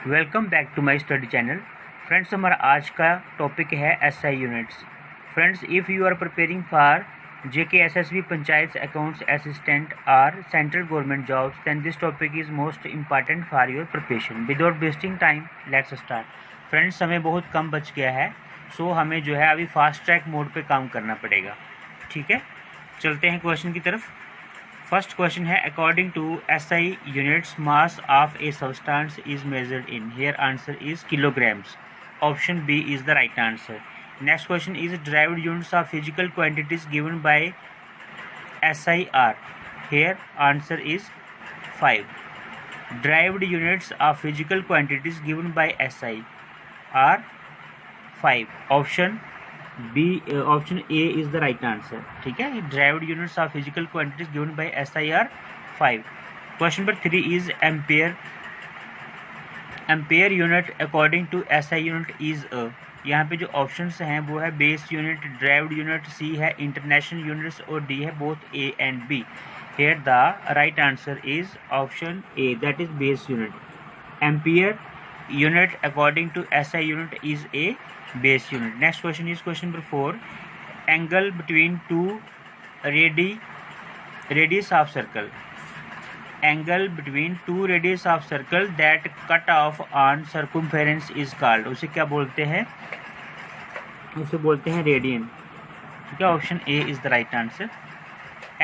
Welcome back to my study channel. Friends, हमारा आज का टॉपिक है SI units. Friends, if you are preparing for JK SSB panchayat accounts assistant और central government jobs, then this topic is most important for your preparation. Without wasting time let's start. Friends, समय बहुत कम बच गया है, सो हमें जो है अभी फास्ट ट्रैक मोड पे काम करना पड़ेगा। ठीक है, चलते हैं क्वेश्चन की तरफ। फर्स्ट क्वेश्चन है, according to SI units mass of a substance is measured in. Here answer is kilograms. Option B is the right answer. Next question is derived units of physical quantities given by SI are. Here answer is 5। Derived units of physical quantities given by SI are 5। Option A is the right answer. ठीक है, derived units of physical quantities given by SI are 5। Question number 3 is ampere. Ampere unit according to SI unit is a. यहाँ पे जो options हैं वो है base unit, derived unit, C है international units और डी है both A and B. Here the right answer is option A, that is base unit. Ampere unit according to SI unit is a base unit. Next question is question number 4. Angle between two radius of circle. Angle between two radius of circle that cut off on circumference is called. उसे क्या बोलते हैं? उसे बोलते हैं radian. ठीक है, option A is the right answer.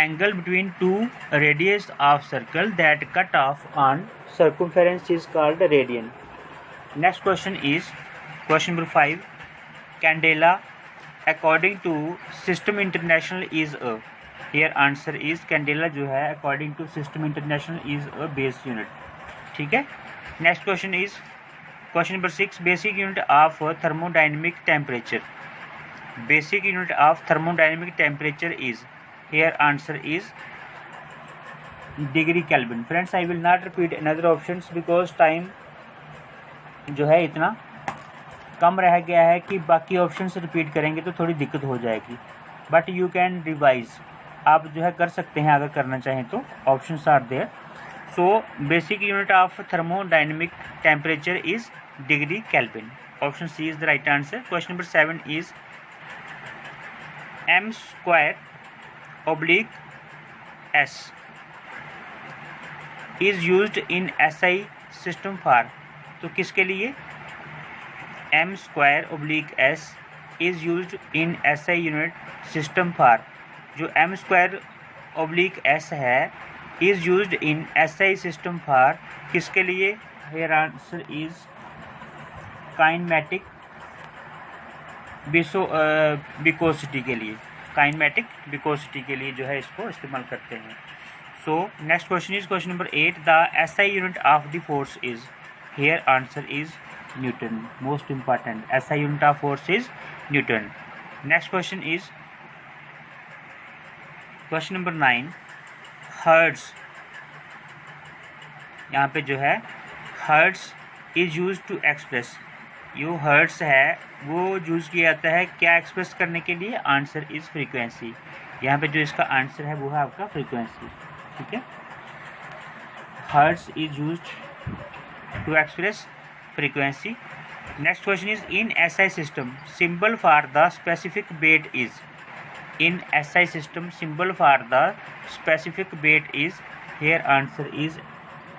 Angle between two radius of circle that cut off on circumference is called radian. Next question is question number 5. Candela according to System International is a. Here answer is Candela जो है according to System International is a base unit. ठीक है, next question is question number 6. Basic unit of thermodynamic temperature. Basic unit of thermodynamic temperature is. Here answer is degree Kelvin. Friends, I will not repeat another options because time जो है इतना कम रह गया है कि बाकी ऑप्शन से repeat करेंगे तो थोड़ी दिक्कत हो जाएगी। बट यू कैन रिवाइज, आप जो है कर सकते हैं अगर करना चाहें तो। Options are there. So basic unit of thermodynamic temperature is degree kelvin. Option C is the right answer. Question number 7 is m²/s is used in SI system for. तो किसके लिए? m²/s is used in SI unit system for. जो m²/s है is used in SI system for किसके लिए? Here answer is kinematic viscosity के लिए। Kinematic viscosity के लिए जो है इसको इस्तेमाल करते हैं। So next question is question number 8. The SI unit of the force is. Here answer is Newton. Most important, SI unit of force is Newton. Next question is question number 9. Hertz. यहाँ पे जो है hertz is used to express. जो hertz है वो use किया जाता है क्या एक्सप्रेस करने के लिए? Answer is frequency. यहाँ पे जो इसका आंसर है वो है आपका फ्रीक्वेंसी। ठीक है, hertz is used to express frequency. Next question is in SI system symbol for the specific weight is. In SI system symbol for the specific weight is. Here answer is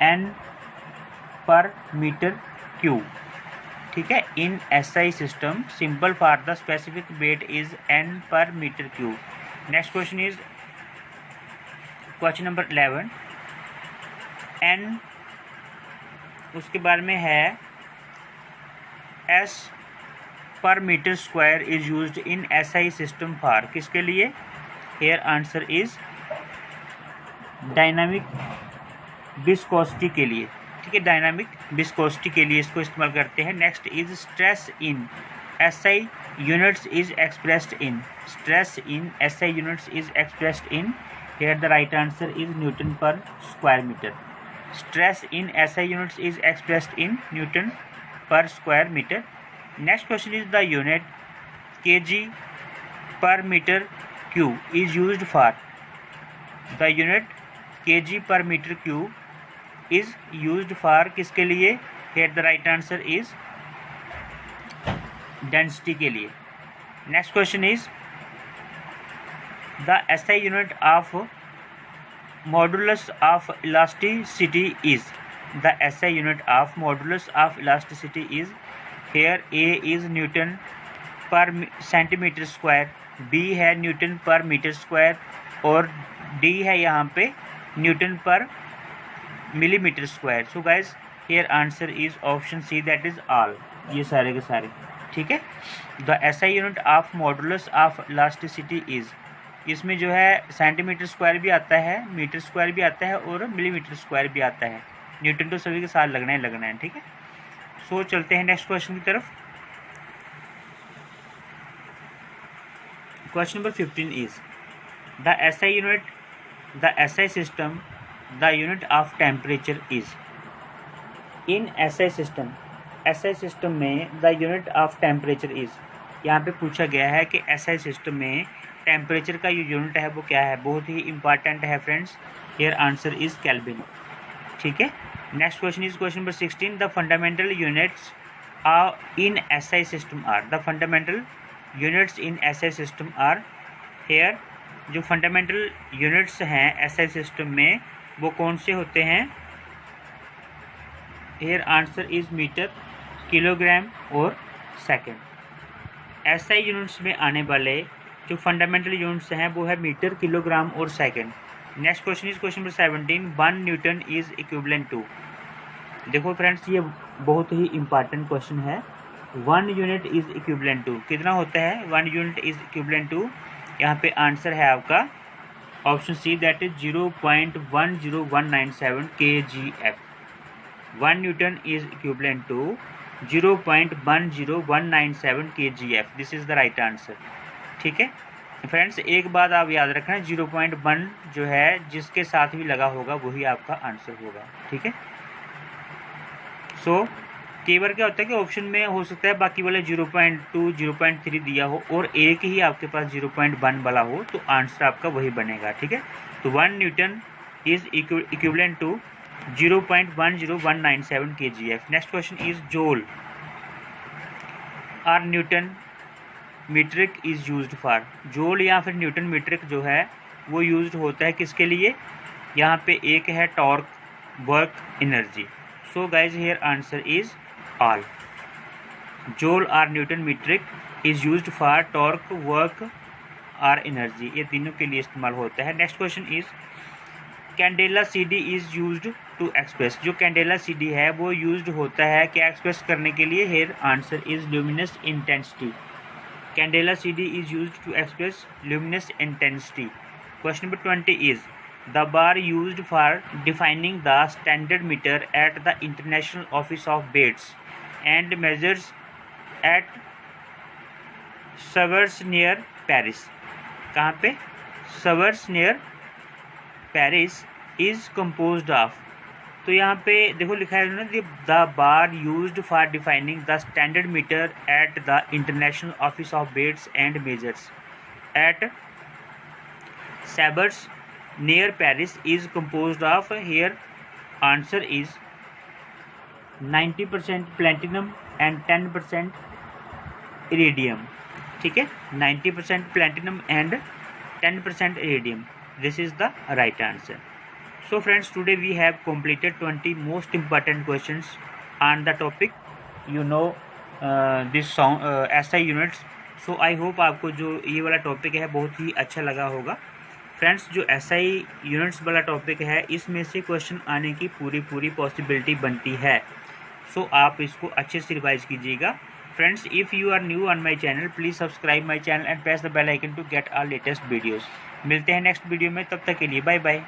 N per meter cube. ठीक है, in SI system symbol for the specific weight is N per meter cube. Next question is question number 11. N उसके बारे में है S पर metre square is used in SI system for. किसके लिए? Here answer is dynamic viscosity के लिए। ठीक है, डायनामिक विस्कोसिटी के लिए इसको इस्तेमाल करते हैं। Next is stress in SI units is expressed in. Stress in SI units is expressed in. Here the right answer is newton per square metre. Stress in SI units is expressed in Newton per square meter. Next question is the unit kg per meter cube is used for. The unit kg per meter cube is used for किसके लिए? Here the right answer is density के लिए। Next question is the SI unit of modulus of elasticity is. The SI unit of modulus of elasticity is. Here A is newton per centimetre square, B है newton per metre square और D है यहाँ पे newton per millimetre square. So guys here answer is option C, that is all, ये सारे के सारे। ठीक है, the SI unit of modulus of elasticity is, इसमें जो है सेंटीमीटर स्क्वायर भी आता है, मीटर स्क्वायर भी आता है और मिलीमीटर स्क्वायर भी आता है। न्यूटन तो सभी के साथ लगना है। ठीक है, सो चलते हैं नेक्स्ट क्वेश्चन की तरफ। Question number 15 is the SI unit, the SI system, the unit of temperature is. In SI system में the unit of temperature is. यहाँ पे पूछा गया है कि एसआई सिस्टम में टेम्परेचर का जो यूनिट है वो क्या है। बहुत ही इंपॉर्टेंट है friends, here answer is kelvin. ठीक है, next question is question number 16 the fundamental units in SI system are. The fundamental units in SI system are. Here जो फंडामेंटल यूनिट्स हैं एसआई सिस्टम में वो कौन से होते हैं। Here answer is metre, kilogram और सेकंड। एसआई यूनिट्स में आने वाले जो फंडामेंटल यूनिट्स हैं वो है मीटर, किलोग्राम और second. Next question is question number 17 1 newton is equivalent to. देखो फ्रेंड्स ये बहुत ही इंपॉर्टेंट क्वेश्चन है। 1 यूनिट इज इक्विवेलेंट टू कितना होता है। 1 यूनिट इज इक्विवेलेंट टू, यहाँ पे आंसर है आपका option C, that is 0.10197 kgf। 1 newton is equivalent to 0.10197 kgf। This is the right answer. ठीक है फ्रेंड्स, एक बात आप याद रखना, 0.1 जो है जिसके साथ भी लगा होगा वही आपका आंसर होगा। ठीक है, सो कई बार क्या होता है कि ऑप्शन में हो सकता है बाकी वाले 0.2 0.3 दिया हो और एक ही आपके पास 0.1 वाला हो तो आंसर आपका वही बनेगा। ठीक है, तो 1 newton is equivalent to 0.10197 kgf। Next question is joule और newton metric is used for. Joule या फिर न्यूटन मीट्रिक जो है वो यूज्ड होता है किसके लिए। यहाँ पे एक है torque, work, energy. So guys here answer is all. Joule और newton metric is used for torque, work और एनर्जी, ये तीनों के लिए इस्तेमाल होता है। नेक्स्ट क्वेश्चन इज candela CD is used to express. जो कैंडेला CD है वो यूज्ड होता है क्या एक्सप्रेस करने के लिए। Here answer is luminous intensity. Candela CD is used to express luminous intensity. Question number 20 is the bar used for defining the standard meter at the International Office of Weights and Measures at Sevres near Paris. कहाँ पे? Sevres near Paris is composed of। तो यहाँ पे देखो लिखा है ना, the bar used for defining the standard metre at the international office of weights and measures at Sevres near Paris is composed of. Here answer is 90% platinum and 10% iridium. ठीक है, 90% platinum and 10% iridium. This is the right answer. So friends, today we have completed 20 most important questions on the topic, you know, this SI units. So I hope आपको जो ये वाला topic है बहुत ही अच्छा लगा होगा। फ्रेंड्स, जो SI यूनिट्स वाला टॉपिक है इसमें से क्वेश्चन आने की पूरी पॉसिबिलिटी बनती है। सो आप इसको अच्छे से रिवाइज कीजिएगा। Friends, if you are new on my channel please subscribe my channel and press the bell icon to get our latest videos. मिलते हैं नेक्स्ट वीडियो में, तब तक के लिए बाय बाय।